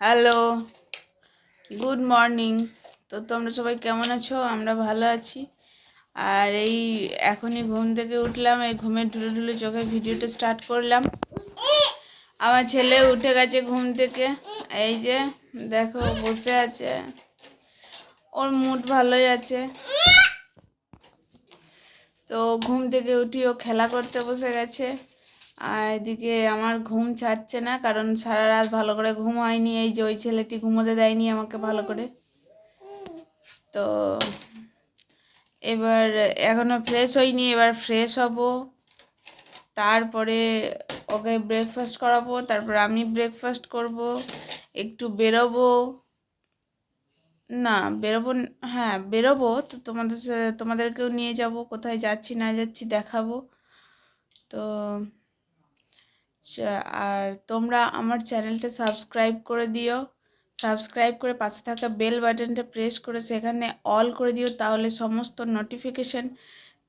Hello, good morning. তো তোমরা সবাই কেমন আছো? আমরা ভালো আছি। আর এই এখনই ঘুম থেকে উঠলাম, এই ঘুমের ঢুলে ঢুলে চোখে ভিডিওটা স্টার্ট করলাম। আমার ছেলে উঠে গেছে ঘুম থেকে, এই যে দেখো বসে আছে, ওর মুড ভালোই আছে। তো ঘুম থেকে উঠি ও খেলা করতে বসে গেছে। আর এদিকে আমার ঘুম ছাড়ছে না, কারণ সারা রাত ভালো করে ঘুম হয়নি। এই যে ওই ছেলেটি ঘুমোতে দেয়নি আমাকে ভালো করে। তো এবার এখনো ফ্রেশ হইনি, এবার ফ্রেশ হব, তারপরে ওকে ব্রেকফাস্ট করাবো, তারপর আমি ব্রেকফাস্ট করব, একটু বেরোবো। না বেরোবো, হ্যাঁ বেরোবো তো, তোমাদেরকেও নিয়ে যাব, কোথায় যাচ্ছি না যাচ্ছি দেখাবো। তো আর তোমরা আমার চ্যানেলটা সাবস্ক্রাইব করে দিও, সাবস্ক্রাইব করে পাশে থাকা বেল বাটনটা প্রেস করে সেখানে অল করে দিও, তাহলে সমস্ত নোটিফিকেশান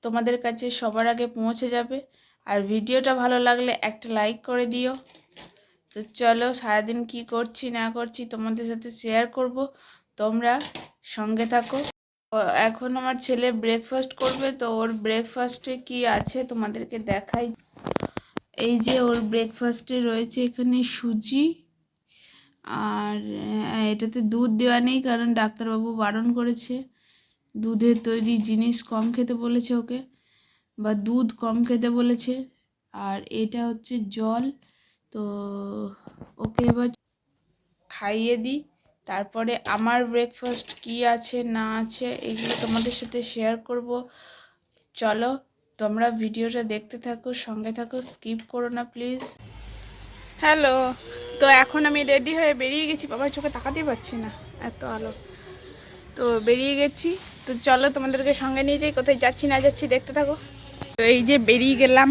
তোমাদের কাছে সবার আগে পৌঁছে যাবে। আর ভিডিওটা ভালো লাগলে একটা লাইক করে দিও। তো চলো, সারাদিন কি করছি না করছি তোমাদের সাথে শেয়ার করব, তোমরা সঙ্গে থাকো। এখন আমার ছেলে ব্রেকফাস্ট করবে, তো ওর ব্রেকফাস্টে কি আছে তোমাদেরকে দেখাই। এই যে ওর ব্রেকফাস্টে রয়েছে এখানে সুজি, আর এটাতে দুধ দেওয়া নেই কারণ ডাক্তারবাবু বারণ করেছে, দুধের তৈরি জিনিস কম খেতে বলেছে ওকে, বা দুধ কম খেতে বলেছে। আর এটা হচ্ছে জল। তো ওকে এবার খাইয়ে দিই, তারপরে আমার ব্রেকফাস্ট কি আছে না আছে এগুলো তোমাদের সাথে শেয়ার করব। চলো তোমরা ভিডিওটা দেখতে থাকো, সঙ্গে থাকো, স্কিপ করো না প্লিজ। হ্যালো, তো এখন আমি রেডি হয়ে বেরিয়ে গেছি, বাবার চোখে তাকাতেই পারছি না, এত আলো। তো বেরিয়ে গেছি, তো চলো তোমাদেরকে সঙ্গে নিয়ে যাই, কোথায় যাচ্ছি না যাচ্ছি দেখতে থাকো। তো এই যে বেরিয়ে গেলাম,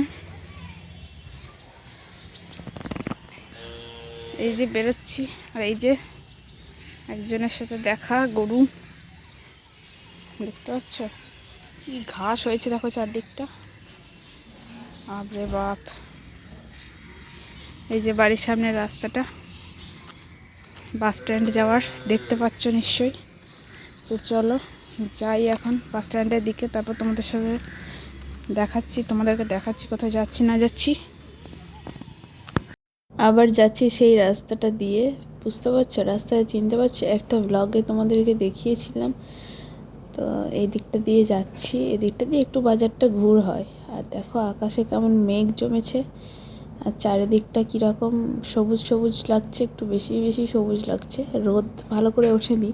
এই যে বেরোচ্ছি, আর এই যে একজনের সাথে দেখা, গরু দেখতে পাচ্ছ, কি ঘাস হয়েছে দেখো চারদিকটা, বাপরে বাপ। এই যে বাড়ির সামনে রাস্তাটা বাস স্ট্যান্ড যাওয়ার, দেখতে পাচ্ছ নিশ্চয়ই। তো চলো যাই এখন বাস স্ট্যান্ডের দিকে, তারপর তোমাদেরকে দেখাচ্ছি কোথায় যাচ্ছি না যাচ্ছি। আবার যাচ্ছি সেই রাস্তাটা দিয়ে, বুঝতে পারছো রাস্তায়, চিনতে পারছো, একটা ব্লগে তোমাদেরকে দেখিয়েছিলাম। তো এই দিকটা দিয়ে যাচ্ছি, এই দিকটা দিয়ে একটু বাজারটা ঘুর হয়। আর দেখো আকাশে কেমন মেঘ জমেছে, আর চারিদিকটা কীরকম সবুজ সবুজ লাগছে, একটু বেশি বেশি সবুজ লাগছে, রোদ ভালো করে ওঠেনি,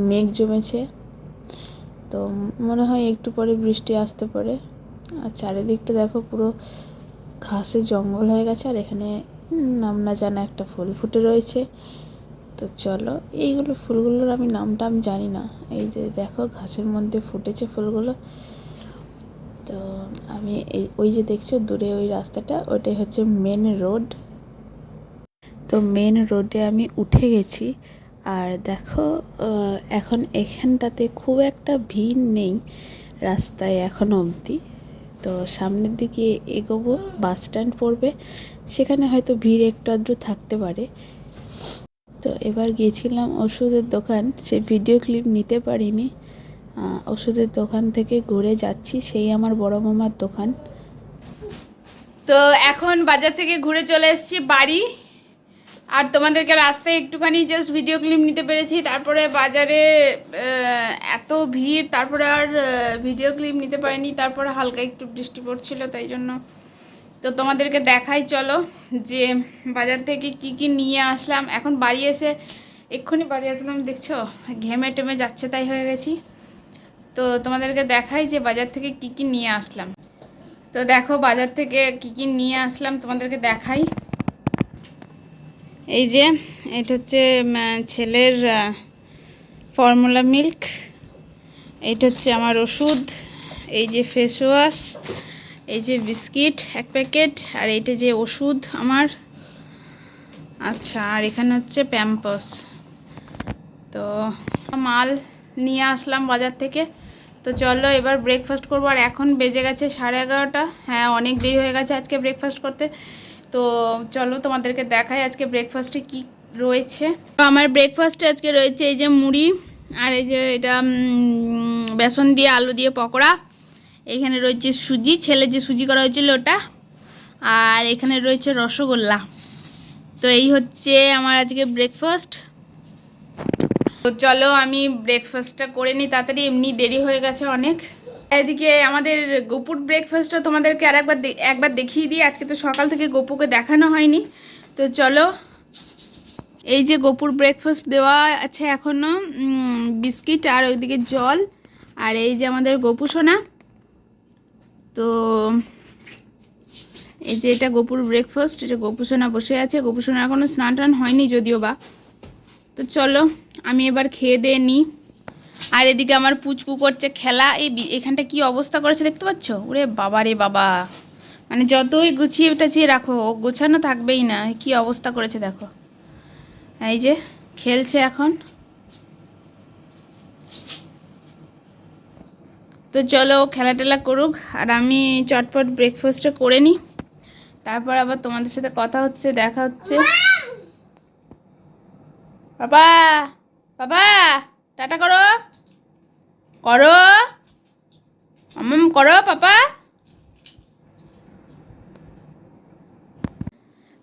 মেঘ জমেছে। তো মনে হয় একটু পরে বৃষ্টি আসতে পারে। আর চারিদিকটা দেখো পুরো ঘাসে জঙ্গল হয়ে গেছে, আর এখানে নাম না জানা একটা ফুল ফুটে রয়েছে। তো চলো, এইগুলো ফুলগুলোর আমি নামটা আমি জানি না, এই যে দেখো ঘাসের মধ্যে ফুটেছে ফুলগুলো। তো আমি ওই যে দেখছো দূরে ওই রাস্তাটা, ওইটাই হচ্ছে মেন রোড। তো মেন রোডে আমি উঠে গেছি, আর দেখো এখন এখানটাতে খুব একটা ভিড় নেই রাস্তায় এখনও অবধি। তো সামনের দিকে এগোবো, বাস স্ট্যান্ড পড়বে, সেখানে হয়তো ভিড় একটু আধটু থাকতে পারে। তো এবার গিয়েছিলাম ওষুধের দোকান, সে ভিডিও ক্লিপ নিতে পারিনি। ওষুধের দোকান থেকে ঘুরে যাচ্ছি, সেই আমার বড় মামার দোকান। তো এখন বাজার থেকে ঘুরে চলে এসেছি বাড়ি, আর তোমাদেরকে রাস্তায় একটুখানি জাস্ট ভিডিও ক্লিপ নিতে পেরেছি। তারপরে বাজারে এত ভিড়, তারপরে আর ভিডিও ক্লিপ নিতে পারিনি। তারপরে হালকা একটু বৃষ্টি পড়ছিল, তাই জন্য। তো তোমাদেরকে দেখাই চলো যে বাজার থেকে কি কি নিয়ে আসলাম। এখন বাড়ি এসে এক্ষুনি বাড়ি আসলাম, দেখছো ঘেমে টেমে যাচ্ছে তাই হয়ে গেছি। তো তোমাদেরকে দেখাই যে বাজার থেকে কি কি নিয়ে আসলাম। তো দেখো বাজার থেকে কি কি নিয়ে আসলাম তোমাদেরকে দেখাই। এই যে এটা হচ্ছে ছেলের ফর্মুলা মিল্ক, এইটা হচ্ছে আমার ওষুধ, এই যে ফেস ওয়াশ, এই যে বিস্কিট এক প্যাকেট, আর এইটা যে ওষুধ আমার। আচ্ছা, আর এখানে হচ্ছে প্যাম্পাস। তো মাল নিয়ে আসলাম বাজার থেকে। তো চলো এবার ব্রেকফাস্ট করবো, আর এখন বেজে গেছে 11:30। হ্যাঁ, অনেক দেরি হয়ে গেছে আজকে ব্রেকফাস্ট করতে। তো চলো তোমাদেরকে দেখাই আজকে ব্রেকফাস্টে কি রয়েছে। তো আমার ব্রেকফাস্টে আজকে রয়েছে এই যে মুড়ি, আর এই যে এটা বেসন দিয়ে আলু দিয়ে পকোড়া। এখানে রয়েছে সুজি, ছেলে যে সুজি করা হয়েছিল ওটা, আর এখানে রয়েছে রসগোল্লা। তো এই হচ্ছে আমার আজকে ব্রেকফাস্ট। তো চলো আমি ব্রেকফাস্টটা করে নিই তাড়াতাড়ি, এমনি দেরি হয়ে গেছে অনেক। এদিকে আমাদের গপুর ব্রেকফাস্টটা তোমাদেরকে একবার দেখিয়ে দিই। আজকে তো সকাল থেকে গপুকে দেখানো হয়নি। তো চলো, এই যে গপুর ব্রেকফাস্ট দেওয়া আছে এখনও, বিস্কিট আর ওইদিকে জল। আর এই যে আমাদের গপু সোনা। তো এই যে এটা গপুর ব্রেকফাস্ট, এটা গপু সোনা বসে আছে। গপু সোনা এখনও স্নান টান হয়নি যদিও বা। তো চলো আমি এবার খেয়ে দিয়ে নিই। আর এদিকে আমার পুচকু করছে খেলা। এখানটা কি অবস্থা করেছে দেখতে পাচ্ছ? ওরে বাবা রে বাবা, মানে যতই গুছিয়ে টাছিয়ে রাখো ও গোছানো থাকবেই না। কি অবস্থা করেছে দেখো। এই যে খেলছে এখন। তো চলো খেলা টেলা করুক, আর আমি চটপট ব্রেকফাস্টটা করে নিই, তারপর আবার তোমাদের সাথে কথা হচ্ছে, দেখা হচ্ছে। বাবা, বাবা, টাটা করো, করো করো পাপা।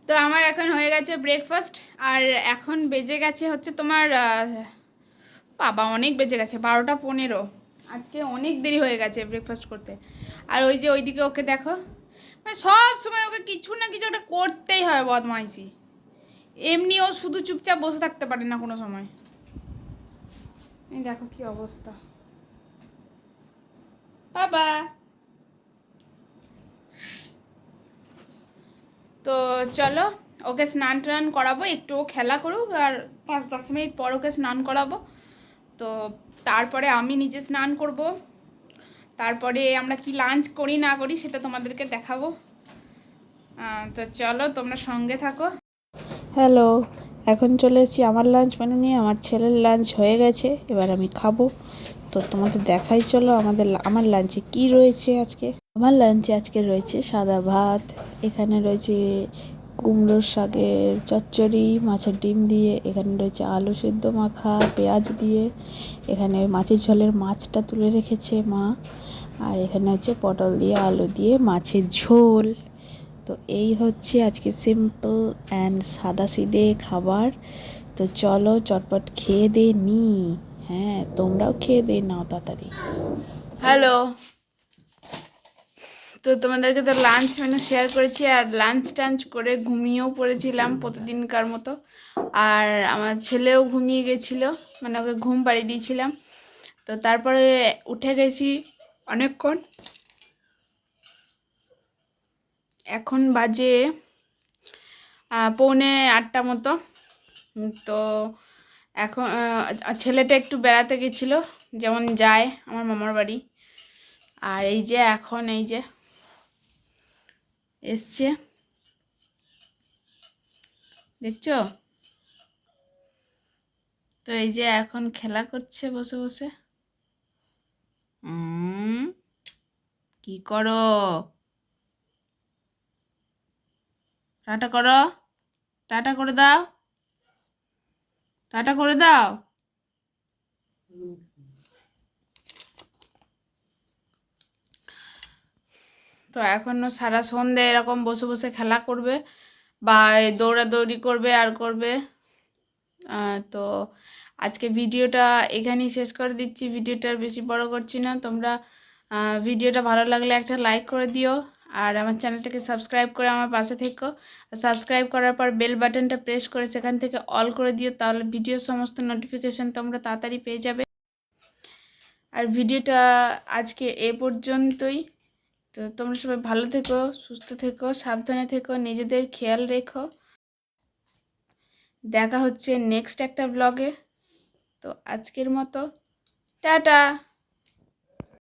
তো আমার এখন হয়ে গেছে ব্রেকফাস্ট, আর এখন বেজে গেছে হচ্ছে তোমার বাবা অনেক বেজে গেছে 12টা 15। আজকে অনেক দেরি হয়ে গেছে ব্রেকফাস্ট করতে। আর ওই যে ওইদিকে ওকে দেখো, মানে সব সময় ওকে কিছু না কিছু একটা করতেই হয় বদমাইশি। এমনি ও শুধু চুপচাপ বসে থাকতে পারে না কোনো সময়। এই দেখো কি অবস্থা। বাবা, তো চলো ওকে স্নান টান করাবো, একটু ও খেলা করুক, আর 5-10 মিনিট পর ওকে স্নান করাবো। তো তারপরে আমি নিজে স্নান করব, তারপরে আমরা কি লাঞ্চ করি না করি সেটা তোমাদেরকে দেখাবো। তো চলো তোমরা সঙ্গে থাকো। হ্যালো, এখন চলে এসেছি আমার লাঞ্চ মেনু নিয়ে। আমার ছেলের লাঞ্চ হয়ে গেছে, এবার আমি খাবো। তো তোমাদের দেখাই চলো আমার লাঞ্চে কি রয়েছে আজকে। আমার লাঞ্চে আজকে রয়েছে সাদা ভাত, এখানে রয়েছে কুমড়োর শাকের চচ্চড়ি মাছের ডিম দিয়ে, এখানে রয়েছে আলু সেদ্ধ মাখা পেঁয়াজ দিয়ে, এখানে মাছের ঝোলের মাছটা তুলে রেখেছে মা, আর এখানে হচ্ছে পটল দিয়ে আলু দিয়ে মাছের ঝোল। তো এই হচ্ছে আজকে সিম্পল অ্যান্ড সাদাসিধে খাবার। তো চলো চটপট খেয়ে দে নি। হ্যাঁ, তোমরাও খেয়ে দে নাও তাড়াতাড়ি। হ্যালো, তো তোমাদেরকে তো লাঞ্চ মেনু শেয়ার করেছি, আর লাঞ্চ টাঞ্চ করে ঘুমিয়েও পড়েছিলাম প্রতিদিনকার মতো। আর আমার ছেলেও ঘুমিয়ে গেছিলো, মানে ওকে ঘুম পাড়িয়ে দিয়েছিলাম। তো তারপরে উঠে গেছি অনেকক্ষণ, এখন বাজে 7:45 মতো। তো এখন ছেলেটা একটু বেড়াতে গেছিলো, যেমন যায় আমার মামার বাড়ি। আর এই যে এখন এই যে এসছে, দেখছো? তো এই যে এখন খেলা করছে বসে বসে। কি করো? টাটা করো, টাটা করে দাও, টাটা করে দাও। তো এখনও সারা সন্ধে এরকম বসে বসে খেলা করবে, বা দৌড়াদৌড়ি করবে আর করবে। তো আজকে ভিডিওটা এখানেই শেষ করে দিচ্ছি, ভিডিওটা আর বেশি বড় করছি না। তোমরা ভিডিওটা ভালো লাগলে একটা লাইক করে দিও, আর আমার চ্যানেলটাকে সাবস্ক্রাইব করে আমার পাশে থেকো। সাবস্ক্রাইব করার পর বেল বাটনটা প্রেস করে সেখান থেকে অল করে দিও, তাহলে ভিডিওর সমস্ত নোটিফিকেশান তোমরা তাড়াতাড়ি পেয়ে যাবে। আর ভিডিওটা আজকে এ পর্যন্তই। তো তোমরা সবাই ভালো থেকো, সুস্থ থেকো, সাবধানে থেকো, নিজেদের খেয়াল রেখো। দেখা হচ্ছে নেক্সট একটা ব্লগে। তো আজকের মতো টাটা।